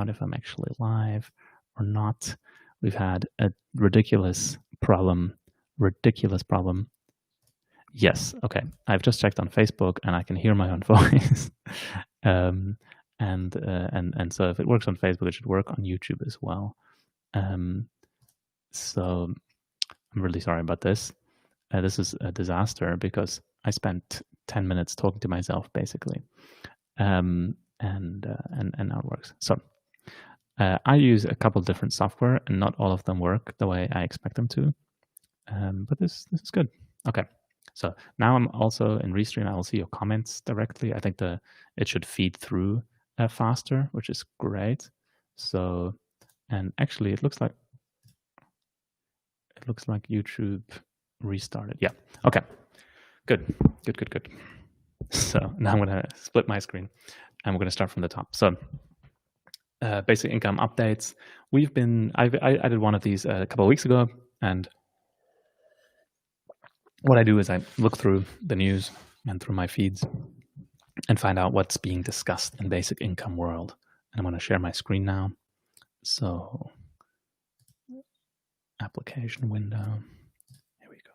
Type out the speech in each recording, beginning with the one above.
out if I'm actually live or not. We've had a ridiculous problem. Ridiculous problem. Yes. Okay. I've just checked on Facebook and I can hear my own voice. um, and so if it works on Facebook, it should work on YouTube as well. So I'm really sorry about this. This is a disaster because I spent 10 minutes talking to myself basically. And now it works. So I use a couple different software and not all of them work the way I expect them to. But this is good. Okay. So now I'm also in Restream. I will see your comments directly. I think it should feed through faster, which is great. So, and actually it looks like YouTube restarted. Yeah. Okay. Good. So now I'm going to split my screen and we're going to start from the top. So basic income updates. I did one of these a couple of weeks ago, and what I do is I look through the news and through my feeds and find out what's being discussed in basic income world. And I'm going to share my screen now. So application window. Here we go.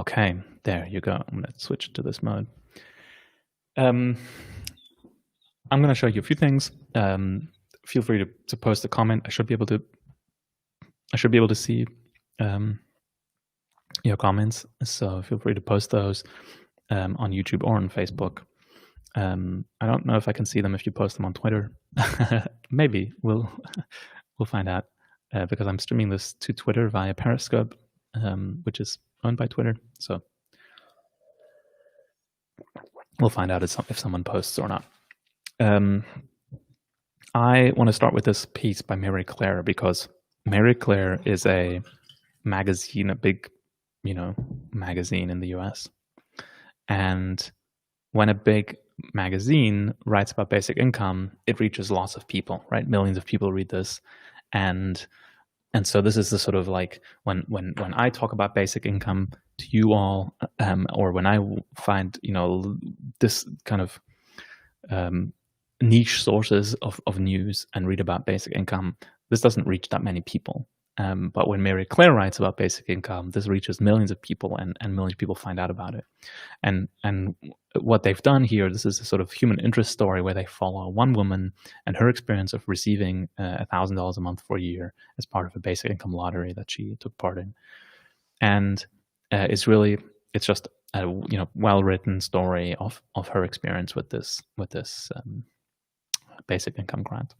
Okay, there you go. I'm going to switch to this mode. I'm going to show you a few things. Feel free to post a comment. I should be able to see your comments. So feel free to post those on YouTube or on Facebook. I don't know if I can see them if you post them on Twitter. Maybe we'll find out because I'm streaming this to Twitter via Periscope, which is owned by Twitter. So we'll find out if someone posts or not. I want to start with this piece by Mary Claire because Mary Claire is a magazine, a big, magazine in the US. And when a big magazine writes about basic income, it reaches lots of people, right? Millions of people read this. And so this is the sort of like when I talk about basic income to you all, or when I find, this kind of niche sources of news and read about basic income, this doesn't reach that many people. But when Mary Claire writes about basic income, this reaches millions of people, and millions of people find out about it. And what they've done here, this is a sort of human interest story where they follow one woman and her experience of receiving $1,000 a month for a year as part of a basic income lottery that she took part in. And it's just a well-written story of her experience with this basic income grant.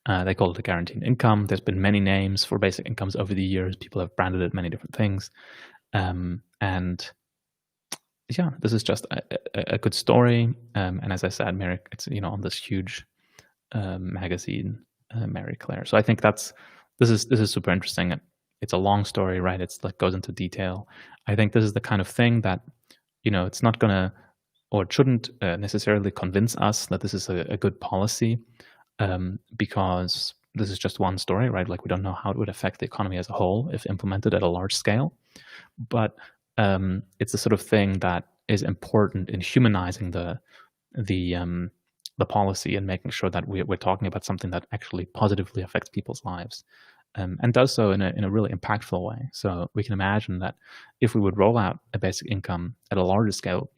They call it a guaranteed income. There's been many names for basic incomes over the years. People have branded it many different things. And yeah, this is just a good story. And as I said, it's on this huge magazine, Mary Claire. So I think this is super interesting. It's a long story, right? It's like goes into detail. I think this is the kind of thing that it's not gonna, or it shouldn't necessarily convince us that this is a good policy. Because this is just one story, right? Like we don't know how it would affect the economy as a whole if implemented at a large scale. But it's the sort of thing that is important in humanizing the policy and making sure that we're talking about something that actually positively affects people's lives, and does so in a really impactful way. So we can imagine that if we would roll out a basic income at a larger scale,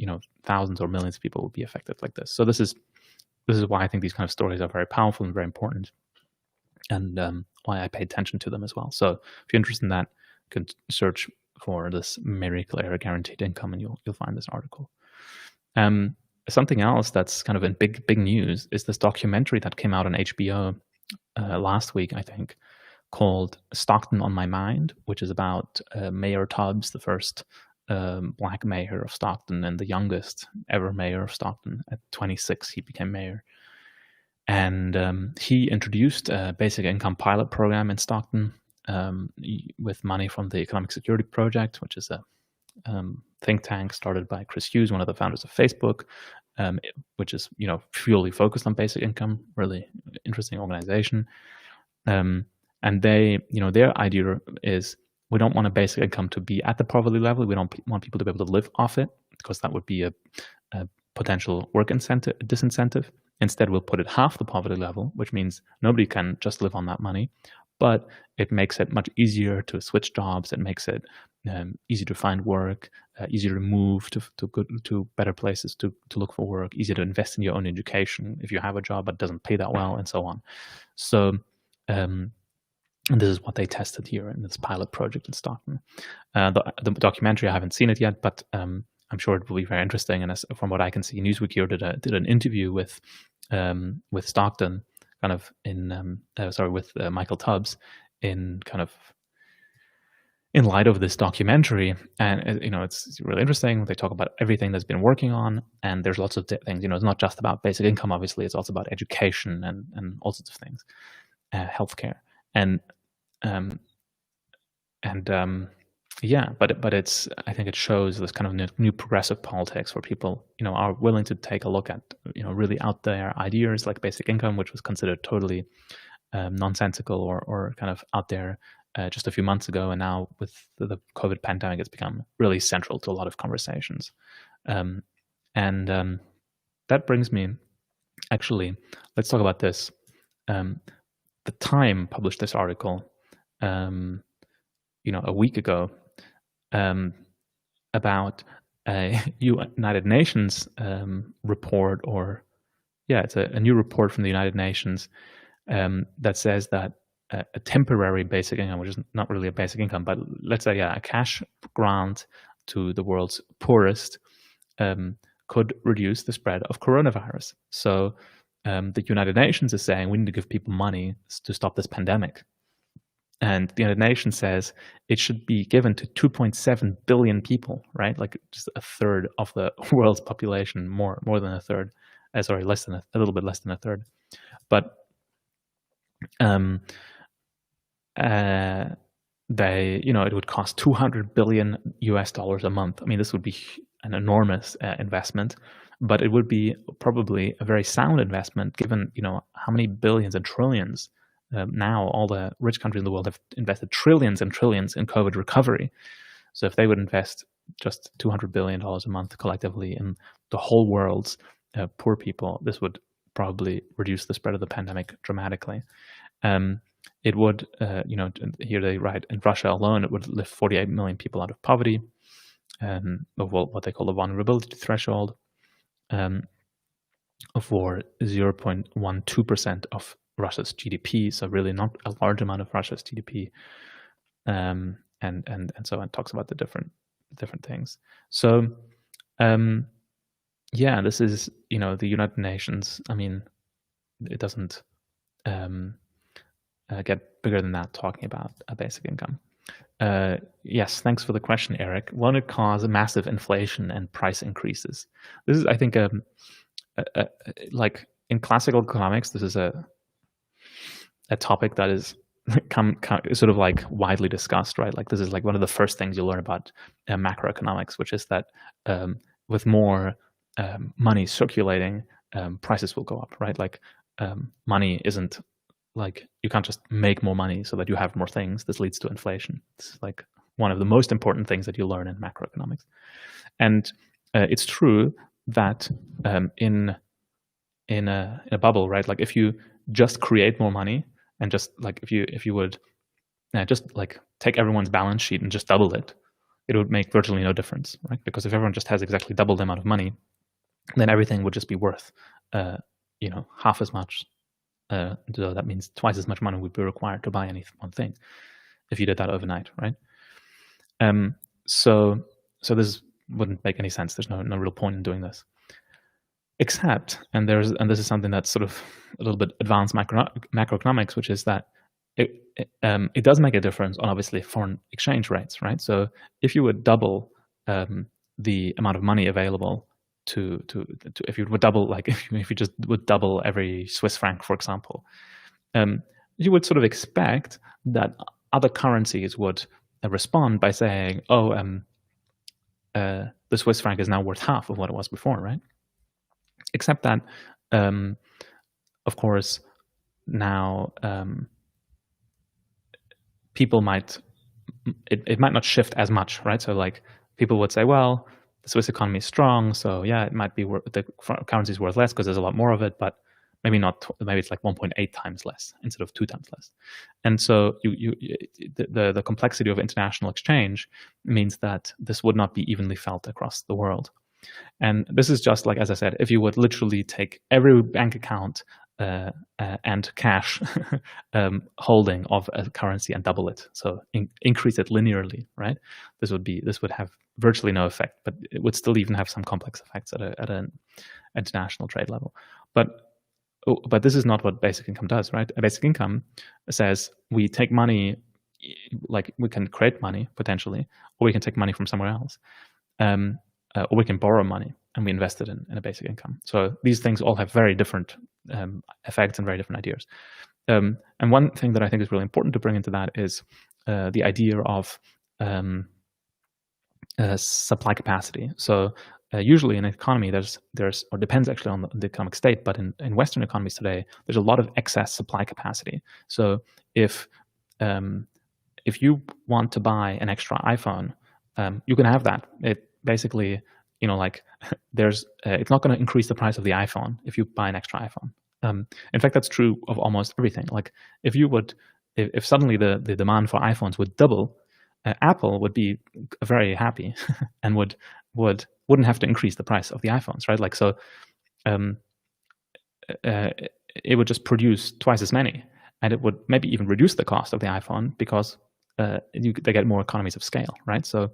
thousands or millions of people would be affected like this. So this is why I think these kind of stories are very powerful and very important, and why I pay attention to them as well. So if you're interested in that, you can search for this Mary Claire guaranteed income, and you'll find this article. Something else that's kind of in big news is this documentary that came out on HBO last week, I think, called Stockton on My Mind, which is about Mayor Tubbs, the first black mayor of Stockton and the youngest ever mayor of Stockton. At 26, he became mayor. And he introduced a basic income pilot program in Stockton with money from the Economic Security Project, which is a think tank started by Chris Hughes, one of the founders of Facebook, which is purely focused on basic income. Really interesting organization. And they, their idea is, we don't want a basic income to be at the poverty level. We don't want people to be able to live off it, because that would be a potential work disincentive. Instead, we'll put it half the poverty level, which means nobody can just live on that money, but it makes it much easier to switch jobs. It makes it easy to find work, easier to move to better places to look for work, easier to invest in your own education if you have a job but doesn't pay that well, and so on. So, and this is what they tested here in this pilot project in Stockton. The documentary, I haven't seen it yet, but I'm sure it will be very interesting. And from what I can see, Newsweek here did an interview with Stockton, kind of with Michael Tubbs, in light of this documentary. And it's really interesting. They talk about everything that's been working on, and there's lots of things. It's not just about basic income. Obviously, it's also about education and all sorts of things, healthcare, but it's, I think it shows this kind of new progressive politics where people, are willing to take a look at, really out there ideas like basic income, which was considered totally nonsensical or kind of out there just a few months ago. And now with the COVID pandemic, it's become really central to a lot of conversations. That brings me, actually, let's talk about this. The Time published this article, a week ago, about a United Nations report, it's a new report from the United Nations that says that a temporary basic income, which is not really a basic income, but let's say a cash grant to the world's poorest, could reduce the spread of coronavirus. So the United Nations is saying we need to give people money to stop this pandemic. And the United Nations says it should be given to 2.7 billion people, right? Like just a third of the world's population, more than a third. A little bit less than a third. But it would cost $200 billion a month. I mean, this would be an enormous investment, but it would be probably a very sound investment given, how many billions and trillions. Now all the rich countries in the world have invested trillions and trillions in COVID recovery. So if they would invest just $200 billion a month collectively in the whole world's poor people, this would probably reduce the spread of the pandemic dramatically. It would, here they write, in Russia alone, it would lift 48 million people out of poverty, of what they call the vulnerability threshold, for 0.12% of Russia's GDP, so really not a large amount of Russia's GDP, and so on. Talks about the different things. So, this is the United Nations. I mean, it doesn't get bigger than that talking about a basic income. Yes, thanks for the question, Eric. Won't it cause massive inflation and price increases? This is, I think, like in classical economics, this is a topic that is sort of like widely discussed, right? Like this is like one of the first things you learn about macroeconomics, which is that with more money circulating, prices will go up, right? Like money isn't like, you can't just make more money so that you have more things. This leads to inflation. This is like one of the most important things that you learn in macroeconomics. And it's true that in a bubble, right? Like if you just create more money, and just like if you would just like take everyone's balance sheet and just double it, it would make virtually no difference, right? Because if everyone just has exactly double the amount of money, then everything would just be worth half as much. So that means twice as much money would be required to buy any one thing if you did that overnight, right? So this wouldn't make any sense. There's no real point in doing this. Except, and this is something that's sort of a little bit advanced macroeconomics, which is that it does make a difference on obviously foreign exchange rates, right? So if you would double the amount of money available to if you would double, like if you just would double every Swiss franc, for example, you would sort of expect that other currencies would respond by saying, oh, the Swiss franc is now worth half of what it was before, right? Except that, of course, now people might not shift as much, right? So like people would say, well, the Swiss economy is strong, so yeah, it might be the currency is worth less because there's a lot more of it, but maybe not. Maybe it's like 1.8 times less instead of 2 times less. And so the complexity of international exchange means that this would not be evenly felt across the world. And this is just like, as I said, if you would literally take every bank account and cash holding of a currency and double it, so increase it linearly, right? This would have virtually no effect, but it would still even have some complex effects at an international trade level. But this is not what basic income does, right? A basic income says we take money, like we can create money potentially, or we can take money from somewhere else, or we can borrow money and we invest it in a basic income. So these things all have very different effects and very different ideas. And one thing that I think is really important to bring into that is the idea of supply capacity. So usually in an economy, there's or depends actually on the economic state, but in Western economies today, there's a lot of excess supply capacity. So if you want to buy an extra iPhone, you can have that. It basically, like it's not going to increase the price of the iPhone if you buy an extra iPhone. In fact, that's true of almost everything. Like if suddenly the demand for iPhones would double, Apple would be very happy and wouldn't have to increase the price of the iPhones, right? Like so, it would just produce twice as many, and it would maybe even reduce the cost of the iPhone because they get more economies of scale, right? So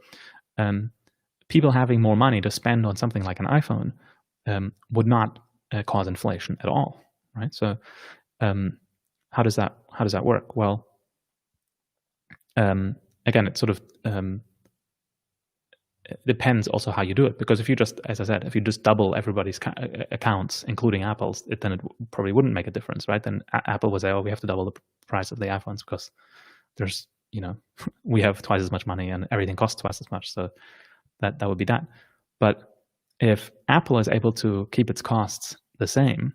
people having more money to spend on something like an iPhone would not cause inflation at all, right? So how does that work? Well, again, it sort of depends also how you do it, because if you just, as I said, if you just double everybody's accounts, including Apple's, then it probably wouldn't make a difference, right? Then Apple would say, oh, we have to double the price of the iPhones because there's, we have twice as much money and everything costs twice as much. So that would be that. But if Apple is able to keep its costs the same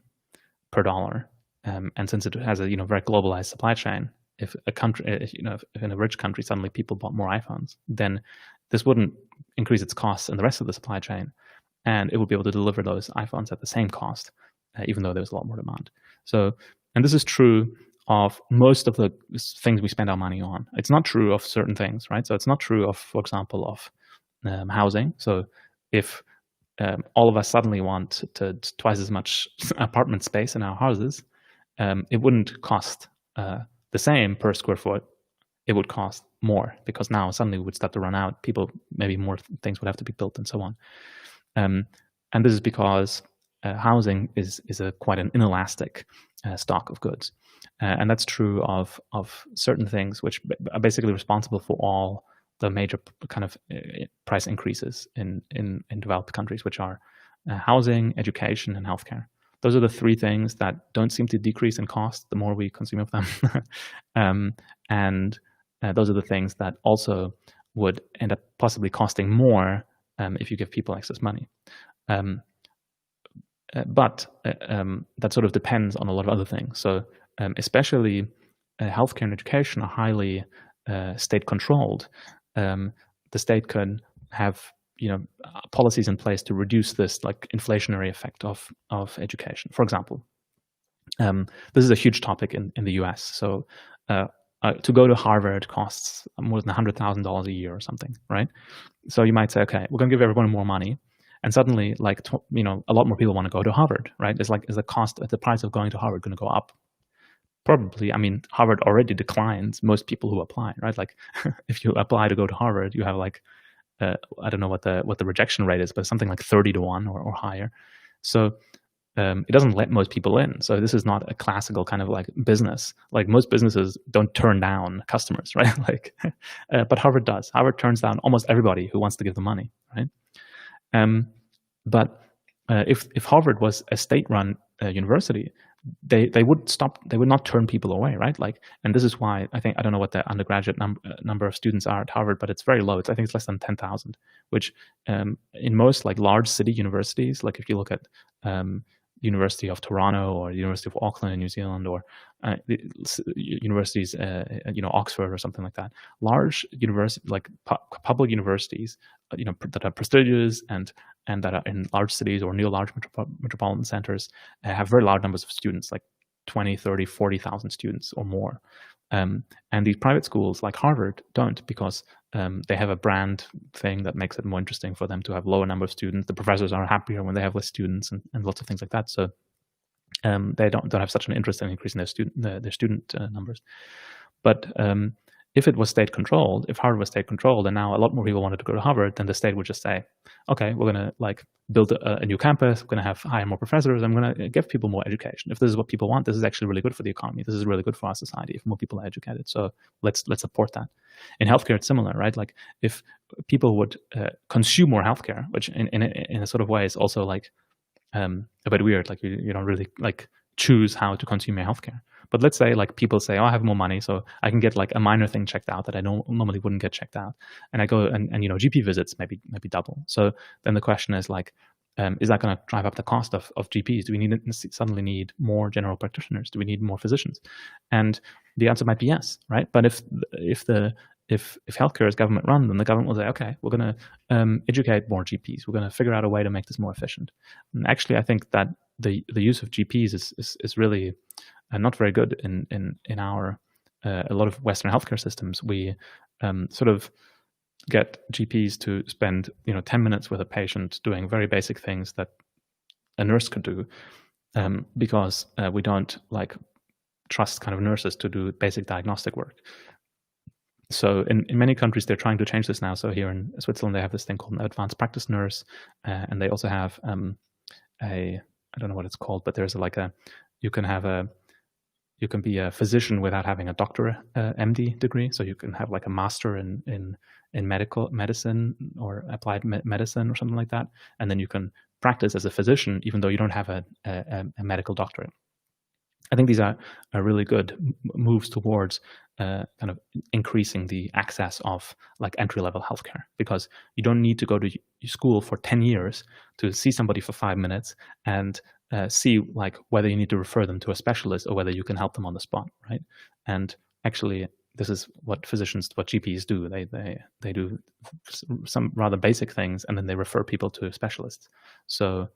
per dollar, and since it has a very globalized supply chain, if a country, if in a rich country suddenly people bought more iPhones, then this wouldn't increase its costs in the rest of the supply chain, and it would be able to deliver those iPhones at the same cost, even though there's a lot more demand. So, and this is true of most of the things we spend our money on. It's not true of certain things, right? So it's not true of, for example, of housing. So if all of us suddenly want twice as much apartment space in our houses, it wouldn't cost the same per square foot. It would cost more because now suddenly we would start to run out. People, maybe more things would have to be built and so on. And this is because housing is quite an inelastic stock of goods. And that's true of certain things which are basically responsible for all the major kind of price increases in developed countries, which are housing, education, and healthcare. Those are the three things that don't seem to decrease in cost the more we consume of them. And those are the things that also would end up possibly costing more if you give people excess money. But that sort of depends on a lot of other things. So especially healthcare and education are highly state-controlled. The state could have policies in place to reduce this like inflationary effect of education. For example, this is a huge topic in the US. So to go to Harvard costs more than $100,000 a year or something, right? So you might say, okay, we're going to give everyone more money, and suddenly, like a lot more people want to go to Harvard, right? Is the price of going to Harvard going to go up? Probably. I mean, Harvard already declines most people who apply, right? Like, if you apply to go to Harvard, you have like I don't know what the rejection rate is, but something like 30 to 1 or higher. So it doesn't let most people in. So this is not a classical kind of like business. Like most businesses don't turn down customers, right? Like, but Harvard does. Harvard turns down almost everybody who wants to give them money, right? But if Harvard was a state-run university, they would not turn people away, right? Like, and this is why I don't know what the undergraduate number of students are at Harvard, but it's very low. I think it's less than 10,000, which in most like large city universities, like if you look at University of Toronto or the University of Auckland in New Zealand, or universities, Oxford or something like that. Large university, like public universities, that are prestigious and that are in large cities or near large metropolitan centers, have very large numbers of students, like 20, 30, 40,000 students or more. And these private schools like Harvard don't, because they have a brand thing that makes it more interesting for them to have lower number of students. The professors are happier when they have less students, and lots of things like that. So they don't have such an interest in increasing their student numbers. But if it was state controlled, if Harvard was state controlled, and now a lot more people wanted to go to Harvard, then the state would just say, okay, we're going to build a new campus, we're going to hire more professors, I'm going to give people more education. If this is what people want, this is actually really good for the economy. This is really good for our society if more people are educated. So let's support that. In healthcare, it's similar, right? Like if people would consume more healthcare, which in a sort of way is also a bit weird. Like you don't really choose how to consume your healthcare. But let's say people say, oh, I have more money, so I can get a minor thing checked out that I normally wouldn't get checked out. And I go and GP visits maybe double. So then the question is is that going to drive up the cost of GPs? Do we suddenly need more general practitioners? Do we need more physicians? And the answer might be yes, right? But if healthcare is government run, then the government will say, okay, we're going to educate more GPs. We're going to figure out a way to make this more efficient. And actually, I think that the use of GPs is really not very good in our a lot of Western healthcare systems. We sort of get GPs to spend 10 minutes with a patient doing very basic things that a nurse could do, because we don't trust kind of nurses to do basic diagnostic work. So in many countries, they're trying to change this now. So here in Switzerland, they have this thing called an advanced practice nurse, and they also have I don't know what it's called, but there's you can be a physician without having a doctor MD degree. So you can have a master in medical medicine or applied medicine or something like that, and then you can practice as a physician even though you don't have a medical doctorate. I think these are really good moves towards kind of increasing the access of entry-level healthcare, because you don't need to go to school for 10 years to see somebody for 5 minutes and see whether you need to refer them to a specialist or whether you can help them on the spot, right? And actually, this is what GPs do. They do some rather basic things, and then they refer people to specialists. So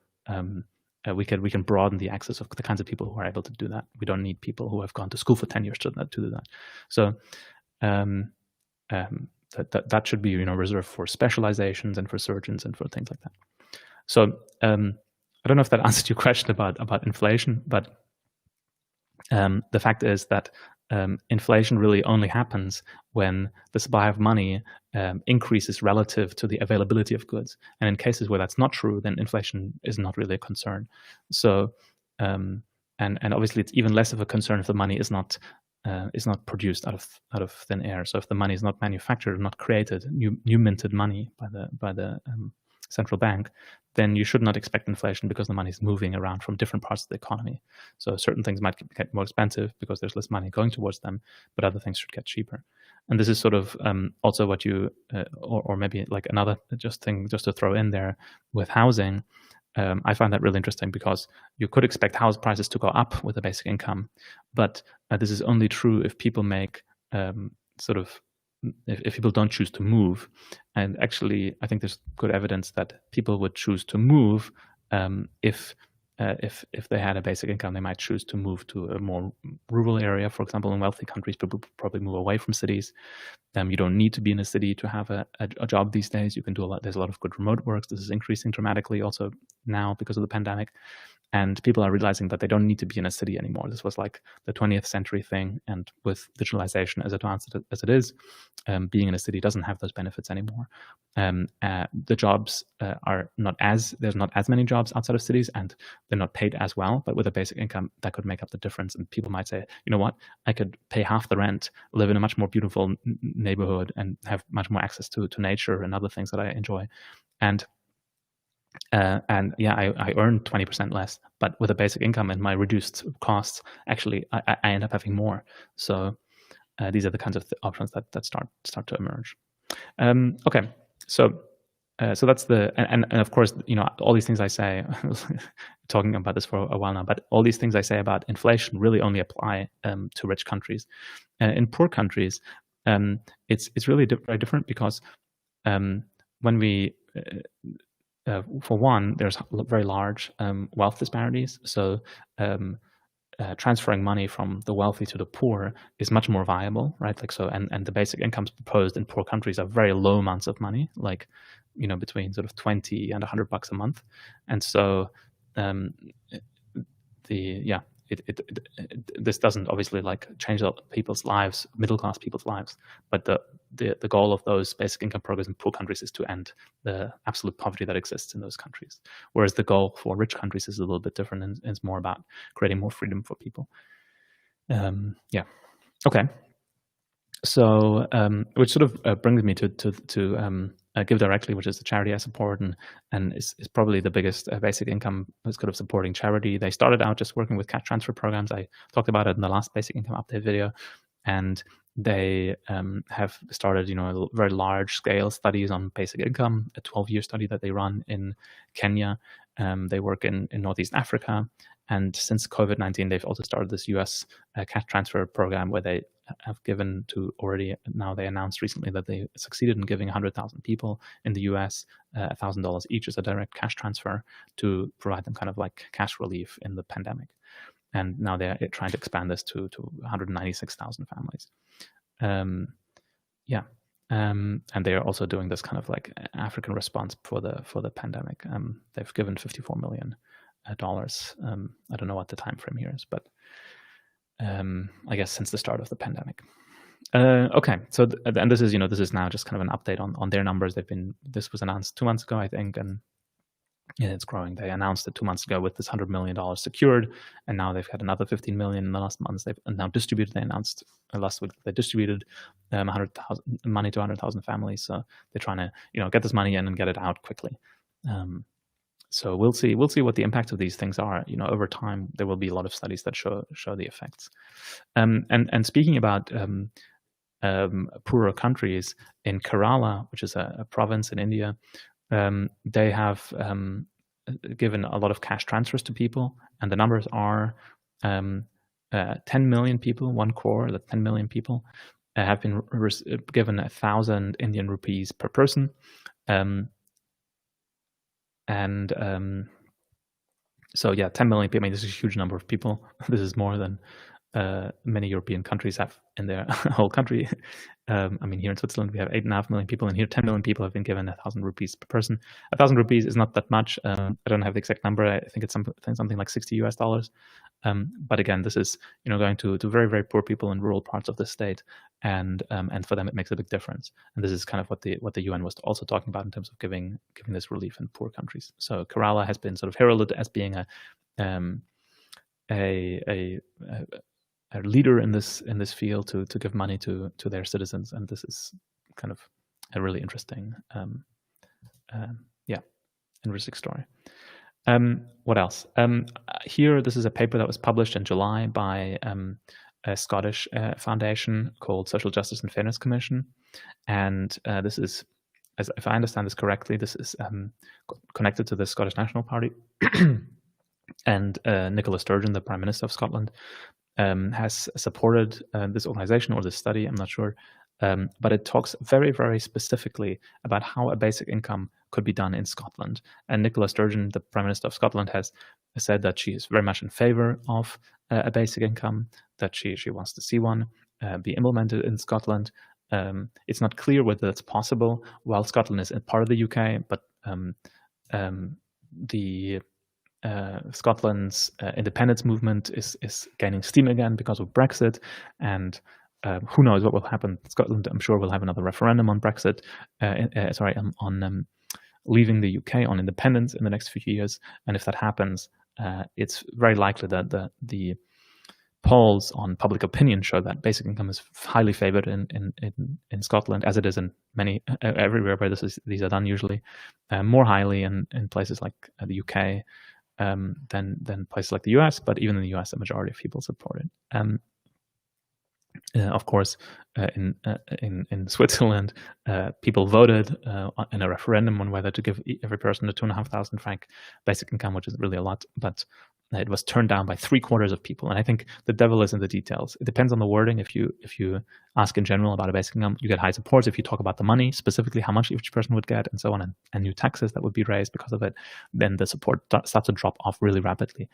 we can broaden the access of the kinds of people who are able to do that. We don't need people who have gone to school for 10 years to do that. So that should be reserved for specializations and for surgeons and for things like that. So I don't know if that answered your question about inflation, but the fact is that inflation really only happens when the supply of money increases relative to the availability of goods. And in cases where that's not true, then inflation is not really a concern. So, and obviously, it's even less of a concern if the money is not produced out of thin air. So if the money is not manufactured, not created, new minted money by the central bank, then you should not expect inflation because the money is moving around from different parts of the economy. So certain things might get more expensive because there's less money going towards them, but other things should get cheaper. And this is sort of also what you, or maybe another thing to throw in there with housing. I find that really interesting because you could expect house prices to go up with a basic income, but this is only true if people make if people don't choose to move. And actually, I think there's good evidence that people would choose to move if they had a basic income. They might choose to move to a more rural area. For example, in wealthy countries, people probably move away from cities. You don't need to be in a city to have a job these days. You can do a lot. There's a lot of good remote works. This is increasing dramatically also now because of the pandemic. And people are realizing that they don't need to be in a city anymore. This was the 20th century thing. And with digitalization as advanced as it is, being in a city doesn't have those benefits anymore. The jobs there's not as many jobs outside of cities, and they're not paid as well. But with a basic income, that could make up the difference. And people might say, you know what, I could pay half the rent, live in a much more beautiful neighborhood, and have much more access to nature and other things that I enjoy. And yeah, I earn 20% less, but with a basic income and my reduced costs, actually, I end up having more. So these are the kinds of options that start to emerge. Okay, so so that's the and of course, all these things I say, talking about this for a while now, but all these things I say about inflation really only apply to rich countries. In poor countries, it's really very different because when we for one, there's very large wealth disparities. So transferring money from the wealthy to the poor is much more viable, right? Like so, and the basic incomes proposed in poor countries are very low amounts of money, like between sort of $20 and $100 a month, and so this doesn't obviously like change people's lives, middle class people's lives, but the goal of those basic income programs in poor countries is to end the absolute poverty that exists in those countries. Whereas the goal for rich countries is a little bit different, and it's more about creating more freedom for people. Okay. So, which sort of brings me to Give Directly, which is the charity I support, and is probably the biggest basic income kind of supporting charity. They started out just working with cash transfer programs. I talked about it in the last basic income update video, and they have started, very large scale studies on basic income, a 12-year study that they run in Kenya. They work in Northeast Africa. And since COVID-19, they've also started this US cash transfer program where they have given to already, now they announced recently that they succeeded in giving 100,000 people in the US $1,000 each as a direct cash transfer to provide them kind of like cash relief in the pandemic. And now they're trying to expand this to 196,000 families. And they are also doing this kind of like African response for the pandemic. They've given $54 million. I don't know what the time frame here is, but I guess since the start of the pandemic. Okay, so and this is now just kind of an update on their numbers. This was announced 2 months ago, I think, and it's growing. They announced it 2 months ago with this $100 million secured, and now they've had another $15 million in the last months. They've now distributed. They announced last week they distributed 100,000 money to 100,000 families. So they're trying to get this money in and get it out quickly. So we'll see what the impact of these things are. Over time, there will be a lot of studies that show the effects. And speaking about poorer countries, in Kerala, which is a province in India, they have given a lot of cash transfers to people, and the numbers are 10 million people, 1 crore, that's 10 million people, have been given 1,000 Indian rupees per person. So 10 million people. I mean, this is a huge number of people. This is more than many European countries have in their whole country. I mean, here in Switzerland, we have 8.5 million people, and here 10 million people have been given 1,000 rupees per person. 1,000 rupees is not that much. I don't have the exact number. I think it's something like $60. But again, this is going to very, very poor people in rural parts of the state, and for them it makes a big difference. And this is kind of what the UN was also talking about in terms of giving this relief in poor countries. So Kerala has been sort of heralded as being a leader in this field to give money to their citizens, and this is kind of a really interesting interesting story. What else? Here, this is a paper that was published in July by a Scottish foundation called Social Justice and Fairness Commission, and this is, if I understand this correctly, this is connected to the Scottish National Party, and Nicola Sturgeon, the Prime Minister of Scotland, has supported this organization or this study, I'm not sure, but it talks very, very specifically about how a basic income could be done in Scotland. And Nicola Sturgeon, the Prime Minister of Scotland, has said that she is very much in favor of a basic income, that she wants to see one be implemented in Scotland. It's not clear whether it's possible while Scotland is a part of the UK, but Scotland's independence movement is gaining steam again because of Brexit, and who knows what will happen. Scotland, I'm sure, will have another referendum on Brexit, on leaving the UK, on independence in the next few years. And if that happens, it's very likely that the polls on public opinion show that basic income is highly favored in Scotland, as it is in many everywhere where these are done, usually more highly in places like the UK than places like the US, but even in the US, a majority of people support it. Of course, in Switzerland, people voted in a referendum on whether to give every person a 2,500 franc basic income, which is really a lot, but it was turned down by 3/4 of people. And I think the devil is in the details. It depends on the wording. If you ask in general about a basic income, you get high support. If you talk about the money, specifically how much each person would get, and so on, and new taxes that would be raised because of it, then the support starts to drop off really rapidly.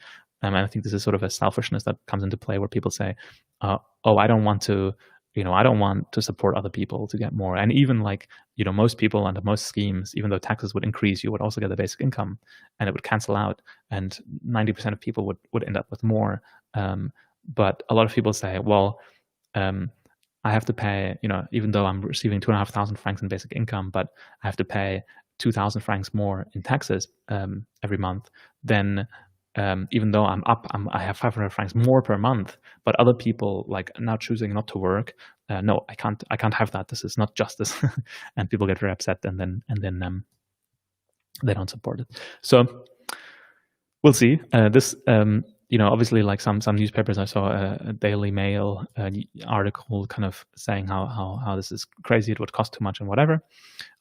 And I think this is sort of a selfishness that comes into play where people say, "Oh, I don't want to." I don't want to support other people to get more. And even most people under most schemes, even though taxes would increase, you would also get the basic income and it would cancel out. And 90% of people would end up with more. But a lot of people say, well, I have to pay, even though I'm receiving 2,500 francs in basic income, but I have to pay 2,000 francs more in taxes every month, then even though I have 500 francs more per month, but other people now choosing not to work. No, I can't have that. This is not justice, and people get very upset, and then they don't support it. So we'll see. This obviously, like some newspapers, I saw a Daily Mail article kind of saying how this is crazy. It would cost too much and whatever,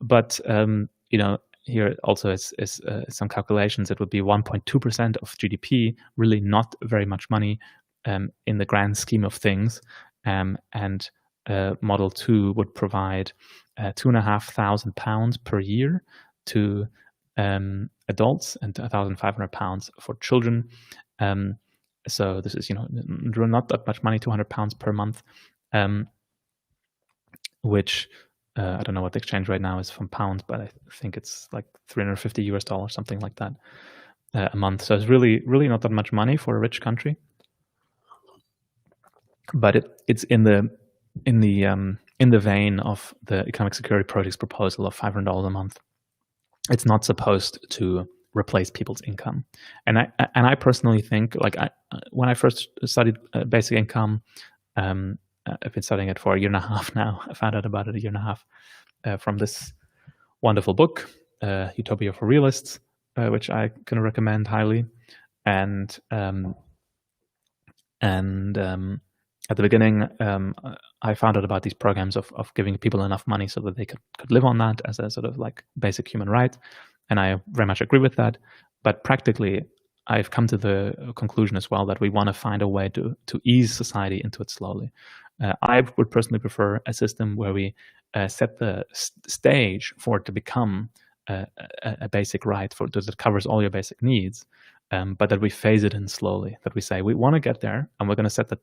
but here also is some calculations. It would be 1.2% of GDP, really not very much money in the grand scheme of things. And Model 2 would provide £2,500 per year to adults and £1,500 for children. So this is not that much money, £200 per month, which I don't know what the exchange rate now is from pounds, but I think it's like $350, something like that, a month. So it's really, really not that much money for a rich country. But it's in the vein of the Economic Security Project's proposal of $500 a month. It's not supposed to replace people's income, and I personally think, when I first studied basic income. I've been studying it for a year and a half now. I found out about it a year and a half from this wonderful book, Utopia for Realists, which I can recommend highly. And at the beginning, I found out about these programs of giving people enough money so that they could live on that as a sort of basic human right. And I very much agree with that. But practically, I've come to the conclusion as well that we want to find a way to ease society into it slowly. I would personally prefer a system where we set the stage for it to become a basic right that covers all your basic needs, but that we phase it in slowly. That we say we want to get there, and we're going to set the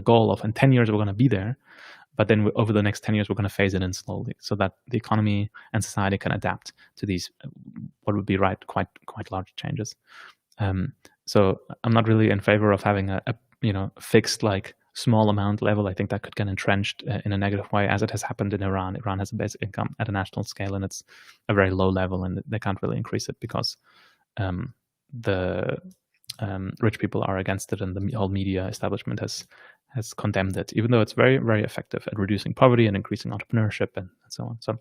goal of in 10 years we're going to be there, but then over the next 10 years we're going to phase it in slowly, so that the economy and society can adapt to these what would be quite large changes. So I'm not really in favor of having a fixed small amount level. I think that could get entrenched in a negative way, as it has happened in Iran. Iran has a basic income at a national scale, and it's a very low level, and they can't really increase it because the rich people are against it, and the whole media establishment has condemned it, even though it's very, very effective at reducing poverty and increasing entrepreneurship and so on. So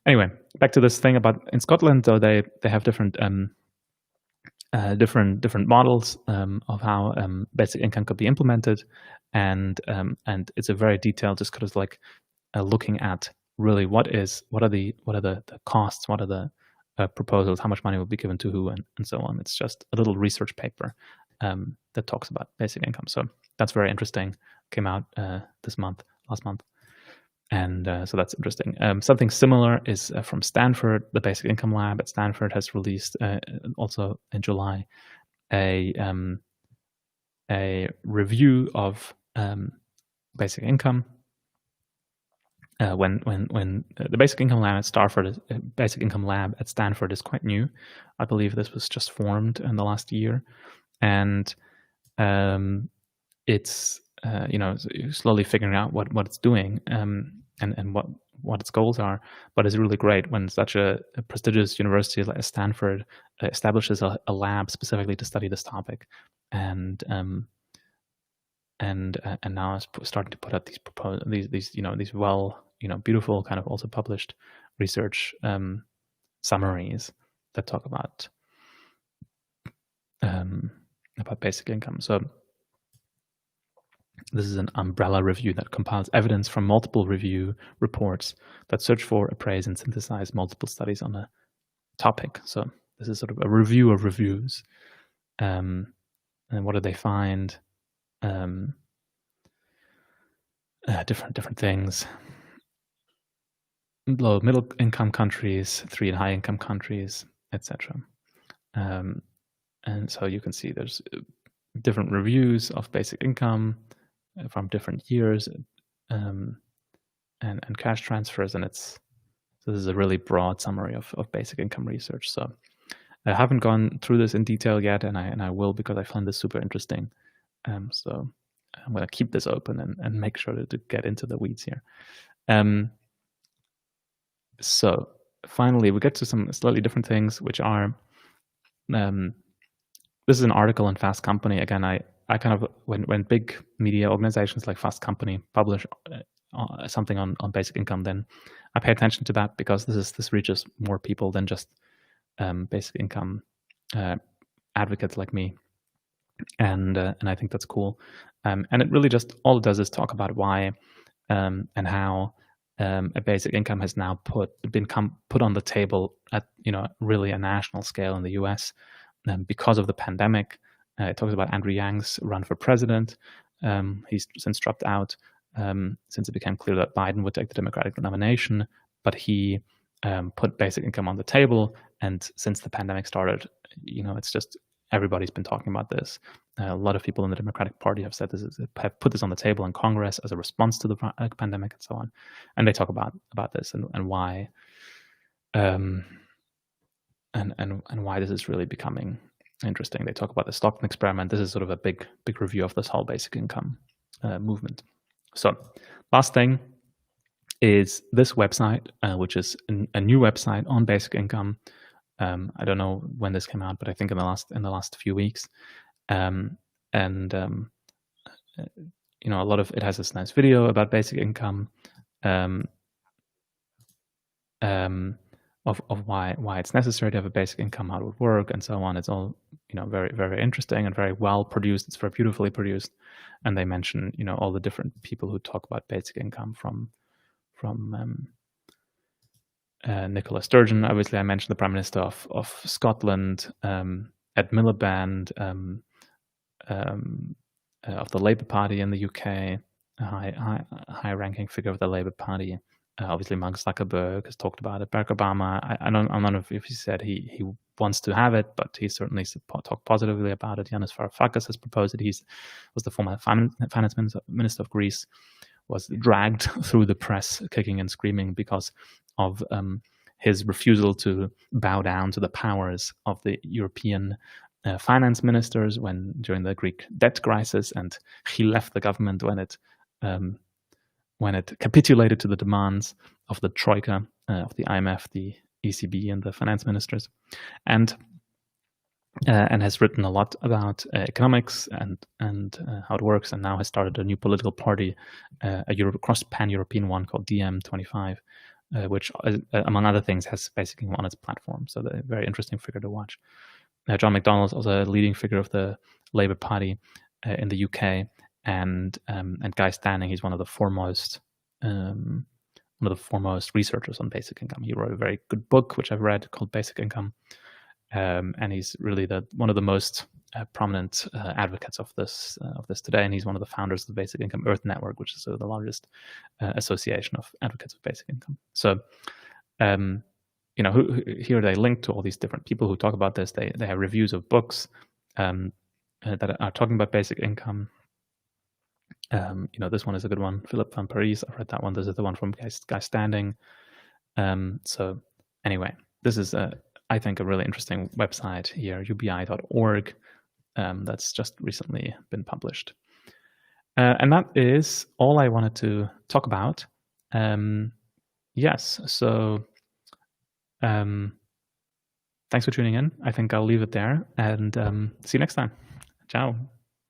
anyway, back to this thing about in Scotland, though, they have different models of how basic income could be implemented, and it's a very detailed, just kind of looking at really what are the costs, what are the proposals, how much money will be given to who, and so on. It's just a little research paper that talks about basic income. So that's very interesting. Came out last month. And so that's interesting. Something similar is from Stanford. The Basic Income Lab at Stanford has released also in July a review of basic income. When the Basic Income Lab at Stanford is quite new. I believe this was just formed in the last year, and it's slowly figuring out what it's doing and what its goals are. But it's really great when such a prestigious university like Stanford establishes a lab specifically to study this topic, and now is starting to put out these beautiful kind of also published research summaries that talk about basic income. So This is an umbrella review that compiles evidence from multiple review reports that search for, appraise, and synthesize multiple studies on a topic. So this is sort of a review of reviews. And what did they find? Different things. Low middle income countries, 3 and high income countries, etc. And so you can see there's different reviews of basic income from different years, and cash transfers, and so this is a really broad summary of basic income research. So I haven't gone through this in detail yet, and I will, because I find this super interesting. So I'm going to keep this open and make sure to get into the weeds here. So finally, we get to some slightly different things, which are, this is an article in Fast Company. Again, I kind of, when big media organizations like Fast Company publish something on basic income, then I pay attention to that, because this reaches more people than just basic income advocates like me, and I think that's cool. And it really just, all it does is talk about why and how a basic income has now been put on the table at really a national scale in the U.S. Because of the pandemic. It talks about Andrew Yang's run for president. He's since dropped out since it became clear that Biden would take the Democratic nomination, but he put basic income on the table. And since the pandemic started, it's just, everybody's been talking about this. A lot of people in the Democratic Party have said have put this on the table in Congress as a response to the pandemic and so on. And they talk about this and why, and why this is really becoming interesting. They talk about the Stockton experiment. This is sort of a big review of this whole basic income movement. So last thing is this website, which is a new website on basic income. I don't know when this came out, but I think in the last few weeks. A lot of it has this nice video about basic income, of why it's necessary to have a basic income, how it would work, and so on. It's all very, very interesting and very well produced. It's very beautifully produced, and they mention all the different people who talk about basic income, from Nicola Sturgeon. Obviously, I mentioned the Prime Minister of Scotland, Ed Miliband, of the Labour Party in the UK, a high-ranking figure of the Labour Party. Obviously, Mark Zuckerberg has talked about it. Barack Obama, I don't know if he said he wants to have it, but he certainly talked positively about it. Yanis Varoufakis has proposed it. He was the former finance minister of Greece, was dragged through the press kicking and screaming because of his refusal to bow down to the powers of the European finance ministers during the Greek debt crisis, and he left the government when it capitulated to the demands of the Troika, of the IMF, the ECB, and the finance ministers, and has written a lot about economics and how it works, and now has started a new political party, a pan-European one called DiEM25, which, among other things, has basically on its platform. So a very interesting figure to watch. John McDonnell is also a leading figure of the Labour Party in the UK, and Guy Standing, he's one of the foremost researchers on basic income. He wrote a very good book, which I've read, called Basic Income, and he's really one of the most prominent advocates of this today, and he's one of the founders of the Basic Income Earth Network, which is the largest association of advocates of basic income. So, here they link to all these different people who talk about this. They have reviews of books that are talking about basic income. This one is a good one. Philip van Parijs, I've read that one. This is the one from Guy Standing. So anyway, this is I think a really interesting website here, ubi.org, that's just recently been published. And that is all I wanted to talk about. Yes, so thanks for tuning in. I think I'll leave it there, and see you next time. Ciao.